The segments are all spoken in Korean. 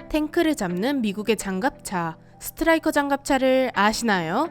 탱크를 잡는 미국의 장갑차, 스트라이커 장갑차를 아시나요?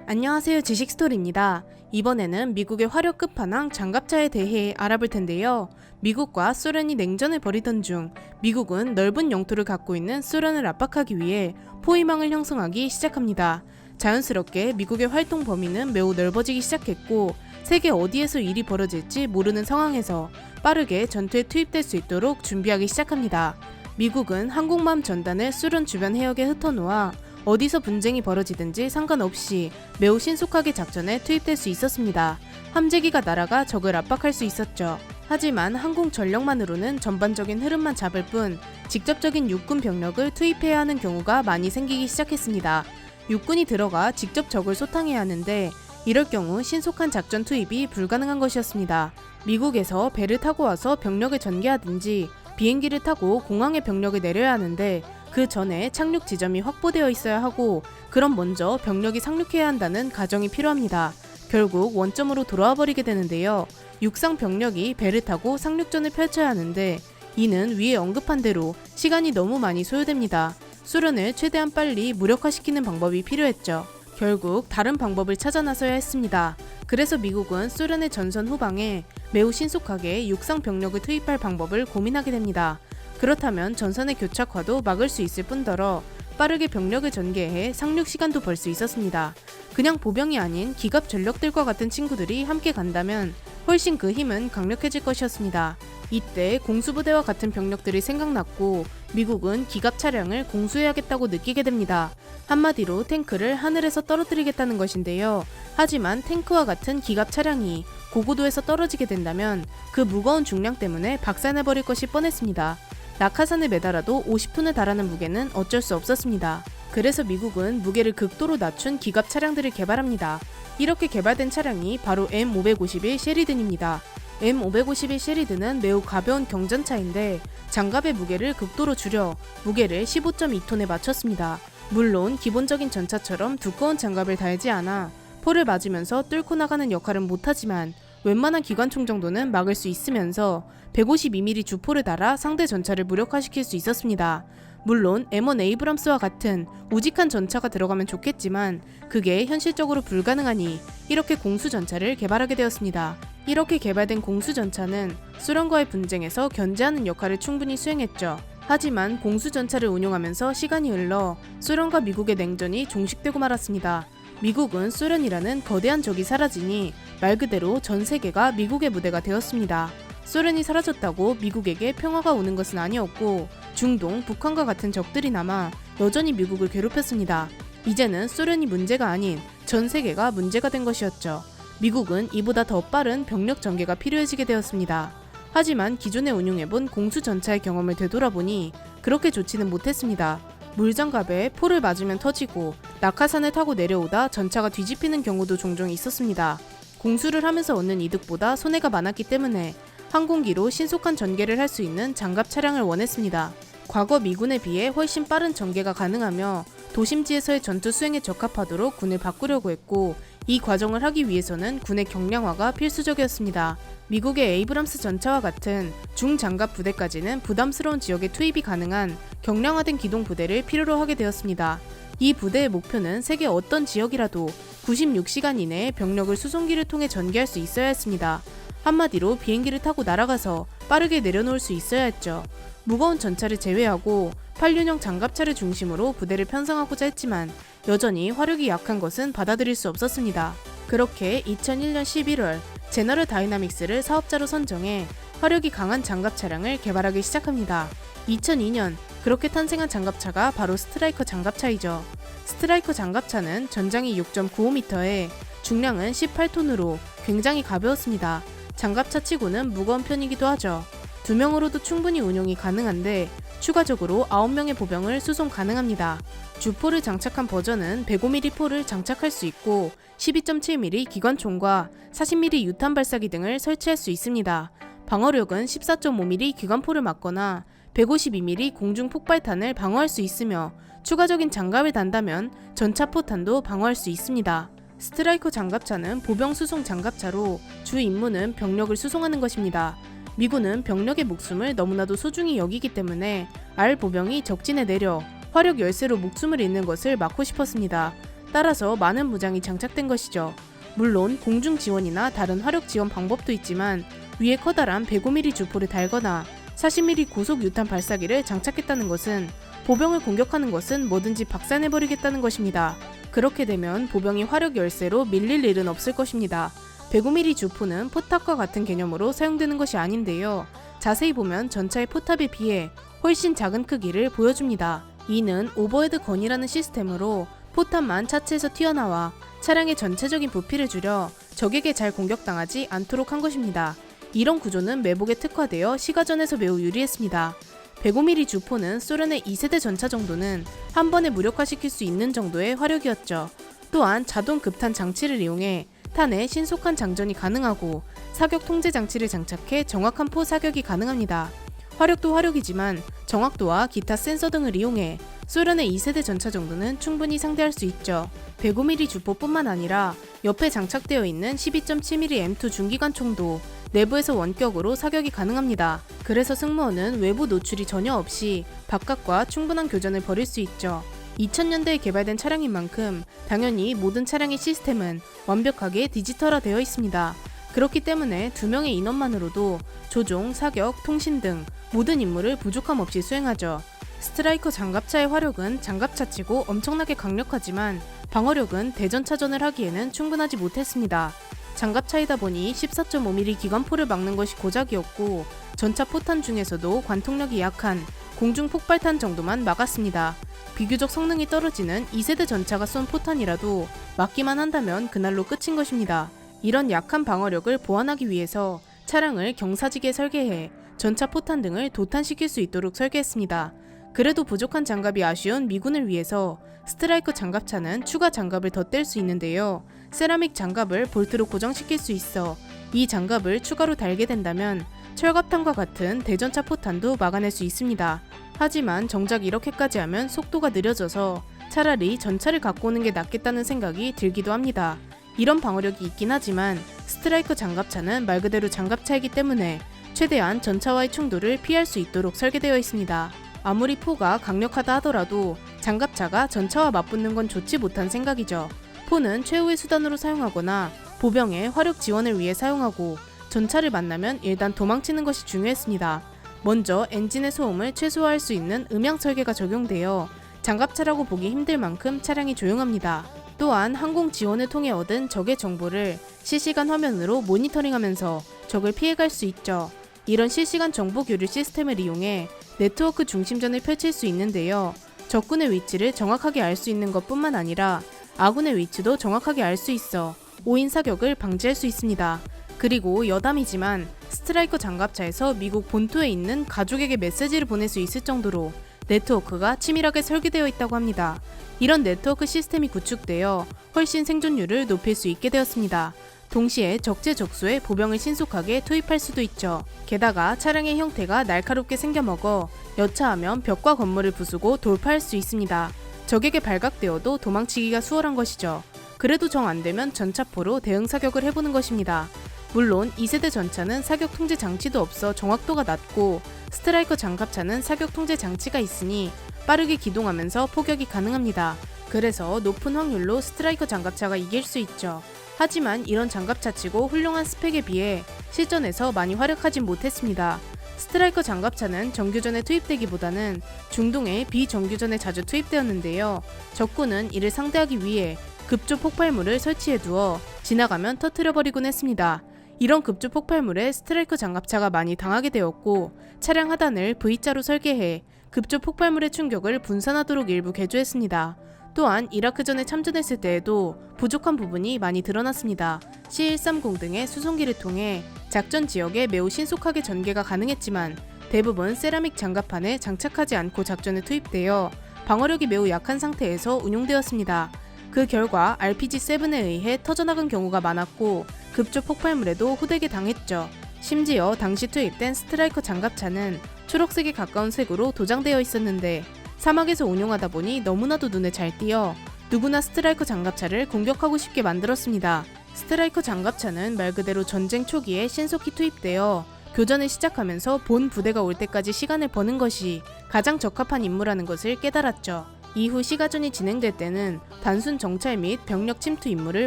안녕하세요, 지식스토리입니다. 이번에는 미국의 화력 끝판왕 장갑차에 대해 알아볼 텐데요. 미국과 소련이 냉전을 벌이던 중 미국은 넓은 영토를 갖고 있는 소련을 압박하기 위해 포위망을 형성하기 시작합니다. 자연스럽게 미국의 활동 범위는 매우 넓어지기 시작했고, 세계 어디에서 일이 벌어질지 모르는 상황에서 빠르게 전투에 투입될 수 있도록 준비하기 시작합니다. 미국은 항공모함 전단을 소련 주변 해역에 흩어놓아 어디서 분쟁이 벌어지든지 상관없이 매우 신속하게 작전에 투입될 수 있었습니다. 함재기가 날아가 적을 압박할 수 있었죠. 하지만 항공 전력만으로는 전반적인 흐름만 잡을 뿐 직접적인 육군 병력을 투입해야 하는 경우가 많이 생기기 시작했습니다. 육군이 들어가 직접 적을 소탕해야 하는데, 이럴 경우 신속한 작전 투입이 불가능한 것이었습니다. 미국에서 배를 타고 와서 병력을 전개하든지 비행기를 타고 공항에 병력을 내려야 하는데, 그 전에 착륙 지점이 확보되어 있어야 하고, 그럼 먼저 병력이 상륙해야 한다는 가정이 필요합니다. 결국 원점으로 돌아와 버리게 되는데요. 육상 병력이 배를 타고 상륙전을 펼쳐야 하는데, 이는 위에 언급한 대로 시간이 너무 많이 소요됩니다. 소련을 최대한 빨리 무력화시키는 방법이 필요했죠. 결국 다른 방법을 찾아 나서야 했습니다. 그래서 미국은 소련의 전선 후방에 매우 신속하게 육상 병력을 투입할 방법을 고민하게 됩니다. 그렇다면 전선의 교착화도 막을 수 있을 뿐더러 빠르게 병력을 전개해 상륙 시간도 벌 수 있었습니다. 그냥 보병이 아닌 기갑 전력들과 같은 친구들이 함께 간다면 훨씬 그 힘은 강력해질 것이었습니다. 이때 공수부대와 같은 병력들이 생각났고, 미국은 기갑 차량을 공수해야겠다고 느끼게 됩니다. 한마디로 탱크를 하늘에서 떨어뜨리겠다는 것인데요. 하지만 탱크와 같은 기갑 차량이 고고도에서 떨어지게 된다면 그 무거운 중량 때문에 박살내버릴 것이 뻔했습니다. 낙하산을 매달아도 50톤에 달하는 무게는 어쩔 수 없었습니다. 그래서 미국은 무게를 극도로 낮춘 기갑 차량들을 개발합니다. 이렇게 개발된 차량이 바로 M551 셰리든입니다. M551 셰리든은 매우 가벼운 경전차인데 장갑의 무게를 극도로 줄여 무게를 15.2톤에 맞췄습니다. 물론 기본적인 전차처럼 두꺼운 장갑을 달지 않아 포를 맞으면서 뚫고 나가는 역할은 못하지만 웬만한 기관총 정도는 막을 수 있으면서 152mm 주포를 달아 상대 전차를 무력화시킬 수 있었습니다. 물론 M1 에이브람스와 같은 우직한 전차가 들어가면 좋겠지만 그게 현실적으로 불가능하니 이렇게 공수전차를 개발하게 되었습니다. 이렇게 개발된 공수전차는 소련과의 분쟁에서 견제하는 역할을 충분히 수행했죠. 하지만 공수전차를 운용하면서 시간이 흘러 소련과 미국의 냉전이 종식되고 말았습니다. 미국은 소련이라는 거대한 적이 사라지니 말 그대로 전 세계가 미국의 무대가 되었습니다. 소련이 사라졌다고 미국에게 평화가 오는 것은 아니었고, 중동, 북한과 같은 적들이 남아 여전히 미국을 괴롭혔습니다. 이제는 소련이 문제가 아닌 전 세계가 문제가 된 것이었죠. 미국은 이보다 더 빠른 병력 전개가 필요해지게 되었습니다. 하지만 기존에 운용해본 공수전차의 경험을 되돌아보니 그렇게 좋지는 못했습니다. 물장갑에 포를 맞으면 터지고 낙하산을 타고 내려오다 전차가 뒤집히는 경우도 종종 있었습니다. 공수를 하면서 얻는 이득보다 손해가 많았기 때문에 항공기로 신속한 전개를 할 수 있는 장갑 차량을 원했습니다. 과거 미군에 비해 훨씬 빠른 전개가 가능하며 도심지에서의 전투 수행에 적합하도록 군을 바꾸려고 했고, 이 과정을 하기 위해서는 군의 경량화가 필수적이었습니다. 미국의 에이브람스 전차와 같은 중장갑 부대까지는 부담스러운 지역에 투입이 가능한 경량화된 기동 부대를 필요로 하게 되었습니다. 이 부대의 목표는 세계 어떤 지역이라도 96시간 이내에 병력을 수송기를 통해 전개할 수 있어야 했습니다. 한마디로 비행기를 타고 날아가서 빠르게 내려놓을 수 있어야 했죠. 무거운 전차를 제외하고 8륜형 장갑차를 중심으로 부대를 편성하고자 했지만 여전히 화력이 약한 것은 받아들일 수 없었습니다. 그렇게 2001년 11월 제너럴 다이나믹스를 사업자로 선정해 화력이 강한 장갑 차량을 개발하기 시작합니다. 2002년 그렇게 탄생한 장갑차가 바로 스트라이커 장갑차이죠. 스트라이커 장갑차는 전장이 6.95m에 중량은 18톤으로 굉장히 가벼웠습니다. 장갑차 치고는 무거운 편이기도 하죠. 2명으로도 충분히 운용이 가능한데 추가적으로 9명의 보병을 수송 가능합니다. 주포를 장착한 버전은 105mm 포를 장착할 수 있고 12.7mm 기관총과 40mm 유탄 발사기 등을 설치할 수 있습니다. 방어력은 14.5mm 기관포를 맞거나 152mm 공중 폭발탄을 방어할 수 있으며 추가적인 장갑을 단다면 전차 포탄도 방어할 수 있습니다. 스트라이커 장갑차는 보병 수송 장갑차로 주 임무는 병력을 수송하는 것입니다. 미군은 병력의 목숨을 너무나도 소중히 여기기 때문에 알 보병이 적진에 내려 화력 열세로 목숨을 잃는 것을 막고 싶었습니다. 따라서 많은 무장이 장착된 것이죠. 물론 공중 지원이나 다른 화력 지원 방법도 있지만 위에 커다란 105mm 주포를 달거나 40mm 고속 유탄 발사기를 장착했다는 것은 보병을 공격하는 것은 뭐든지 박살내버리겠다는 것입니다. 그렇게 되면 보병이 화력 열세로 밀릴 일은 없을 것입니다. 105mm 주포는 포탑과 같은 개념으로 사용되는 것이 아닌데요. 자세히 보면 전차의 포탑에 비해 훨씬 작은 크기를 보여줍니다. 이는 오버헤드 건이라는 시스템으로 포탑만 차체에서 튀어나와 차량의 전체적인 부피를 줄여 적에게 잘 공격당하지 않도록 한 것입니다. 이런 구조는 매복에 특화되어 시가전에서 매우 유리했습니다. 105mm 주포는 소련의 2세대 전차 정도는 한 번에 무력화시킬 수 있는 정도의 화력이었죠. 또한 자동 급탄 장치를 이용해 탄의 신속한 장전이 가능하고 사격 통제 장치를 장착해 정확한 포 사격이 가능합니다. 화력도 화력이지만 정확도와 기타 센서 등을 이용해 소련의 2세대 전차 정도는 충분히 상대할 수 있죠. 105mm 주포뿐만 아니라 옆에 장착되어 있는 12.7mm M2 중기관총도 내부에서 원격으로 사격이 가능합니다. 그래서 승무원은 외부 노출이 전혀 없이 바깥과 충분한 교전을 벌일 수 있죠. 2000년대에 개발된 차량인 만큼 당연히 모든 차량의 시스템은 완벽하게 디지털화되어 있습니다. 그렇기 때문에 2명의 인원만으로도 조종, 사격, 통신 등 모든 임무를 부족함 없이 수행하죠. 스트라이커 장갑차의 화력은 장갑차치고 엄청나게 강력하지만 방어력은 대전차전을 하기에는 충분하지 못했습니다. 장갑차이다 보니 14.5mm 기관포를 막는 것이 고작이었고 전차 포탄 중에서도 관통력이 약한 공중 폭발탄 정도만 막았습니다. 비교적 성능이 떨어지는 2세대 전차가 쏜 포탄이라도 막기만 한다면 그날로 끝인 것입니다. 이런 약한 방어력을 보완하기 위해서 차량을 경사지게 설계해 전차 포탄 등을 도탄시킬 수 있도록 설계했습니다. 그래도 부족한 장갑이 아쉬운 미군을 위해서 스트라이커 장갑차는 추가 장갑을 덧댈 수 있는데요. 세라믹 장갑을 볼트로 고정시킬 수 있어 이 장갑을 추가로 달게 된다면 철갑탄과 같은 대전차 포탄도 막아낼 수 있습니다. 하지만 정작 이렇게까지 하면 속도가 느려져서 차라리 전차를 갖고 오는 게 낫겠다는 생각이 들기도 합니다. 이런 방어력이 있긴 하지만 스트라이커 장갑차는 말 그대로 장갑차이기 때문에 최대한 전차와의 충돌을 피할 수 있도록 설계되어 있습니다. 아무리 포가 강력하다 하더라도 장갑차가 전차와 맞붙는 건 좋지 못한 생각이죠. 포는 최후의 수단으로 사용하거나 보병의 화력 지원을 위해 사용하고 전차를 만나면 일단 도망치는 것이 중요했습니다. 먼저 엔진의 소음을 최소화할 수 있는 음향 설계가 적용되어 장갑차라고 보기 힘들 만큼 차량이 조용합니다. 또한 항공 지원을 통해 얻은 적의 정보를 실시간 화면으로 모니터링하면서 적을 피해갈 수 있죠. 이런 실시간 정보 교류 시스템을 이용해 네트워크 중심전을 펼칠 수 있는데요. 적군의 위치를 정확하게 알 수 있는 것뿐만 아니라 아군의 위치도 정확하게 알 수 있어 오인 사격을 방지할 수 있습니다. 그리고 여담이지만 스트라이커 장갑차에서 미국 본토에 있는 가족에게 메시지를 보낼 수 있을 정도로 네트워크가 치밀하게 설계되어 있다고 합니다. 이런 네트워크 시스템이 구축되어 훨씬 생존율을 높일 수 있게 되었습니다. 동시에 적재적소에 보병을 신속하게 투입할 수도 있죠. 게다가 차량의 형태가 날카롭게 생겨먹어 여차하면 벽과 건물을 부수고 돌파할 수 있습니다. 적에게 발각되어도 도망치기가 수월한 것이죠. 그래도 정 안되면 전차포로 대응 사격을 해보는 것입니다. 물론 2세대 전차는 사격 통제 장치도 없어 정확도가 낮고 스트라이커 장갑차는 사격 통제 장치가 있으니 빠르게 기동하면서 포격이 가능합니다. 그래서 높은 확률로 스트라이커 장갑차가 이길 수 있죠. 하지만 이런 장갑차치고 훌륭한 스펙에 비해 실전에서 많이 활약하진 못했습니다. 스트라이커 장갑차는 정규전에 투입되기보다는 중동의 비정규전에 자주 투입되었는데요. 적군은 이를 상대하기 위해 급조 폭발물을 설치해두어 지나가면 터뜨려버리곤 했습니다. 이런 급조 폭발물에 스트라이커 장갑차가 많이 당하게 되었고 차량 하단을 V자로 설계해 급조 폭발물의 충격을 분산하도록 일부 개조했습니다. 또한 이라크전에 참전했을 때에도 부족한 부분이 많이 드러났습니다. C-130 등의 수송기를 통해 작전 지역에 매우 신속하게 전개가 가능했지만 대부분 세라믹 장갑판에 장착하지 않고 작전에 투입되어 방어력이 매우 약한 상태에서 운용되었습니다. 그 결과 RPG-7에 의해 터져나간 경우가 많았고 급조 폭발물에도 호되게 당했죠. 심지어 당시 투입된 스트라이커 장갑차는 초록색에 가까운 색으로 도장되어 있었는데 사막에서 운용하다 보니 너무나도 눈에 잘 띄어 누구나 스트라이커 장갑차를 공격하고 싶게 만들었습니다. 스트라이커 장갑차는 말 그대로 전쟁 초기에 신속히 투입되어 교전을 시작하면서 본 부대가 올 때까지 시간을 버는 것이 가장 적합한 임무라는 것을 깨달았죠. 이후 시가전이 진행될 때는 단순 정찰 및 병력 침투 임무를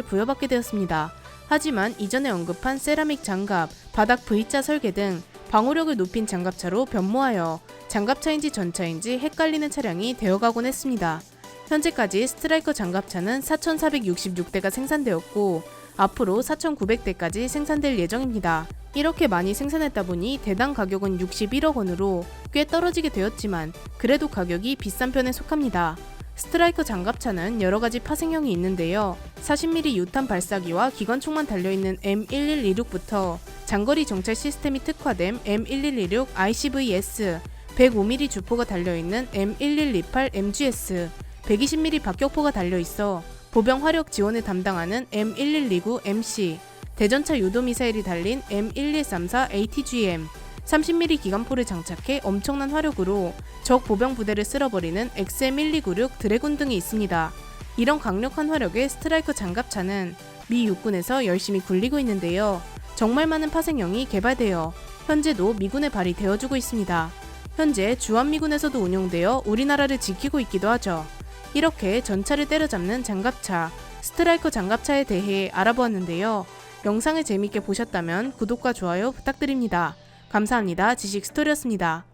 부여받게 되었습니다. 하지만 이전에 언급한 세라믹 장갑, 바닥 V자 설계 등 방호력을 높인 장갑차로 변모하여 장갑차인지 전차인지 헷갈리는 차량이 되어가곤 했습니다. 현재까지 스트라이커 장갑차는 4,466대가 생산되었고 앞으로 4,900대까지 생산될 예정입니다. 이렇게 많이 생산했다 보니 대당 가격은 61억 원으로 꽤 떨어지게 되었지만 그래도 가격이 비싼 편에 속합니다. 스트라이커 장갑차는 여러가지 파생형이 있는데요. 40mm 유탄 발사기와 기관총만 달려있는 M1126부터 장거리 정찰 시스템이 특화된 M1126 ICVS, 105mm 주포가 달려있는 M1128 MGS, 120mm 박격포가 달려있어 보병 화력 지원을 담당하는 M1129 MC, 대전차 유도미사일이 달린 M1134 ATGM, 30mm 기관포를 장착해 엄청난 화력으로 적 보병 부대를 쓸어버리는 XM1296 드래곤 등이 있습니다. 이런 강력한 화력의 스트라이커 장갑차는 미 육군에서 열심히 굴리고 있는데요. 정말 많은 파생형이 개발되어 현재도 미군에 발휘되어주고 있습니다. 현재 주한미군에서도 운용되어 우리나라를 지키고 있기도 하죠. 이렇게 전차를 때려잡는 장갑차, 스트라이커 장갑차에 대해 알아보았는데요. 영상을 재밌게 보셨다면 구독과 좋아요 부탁드립니다. 감사합니다. 지식스토리였습니다.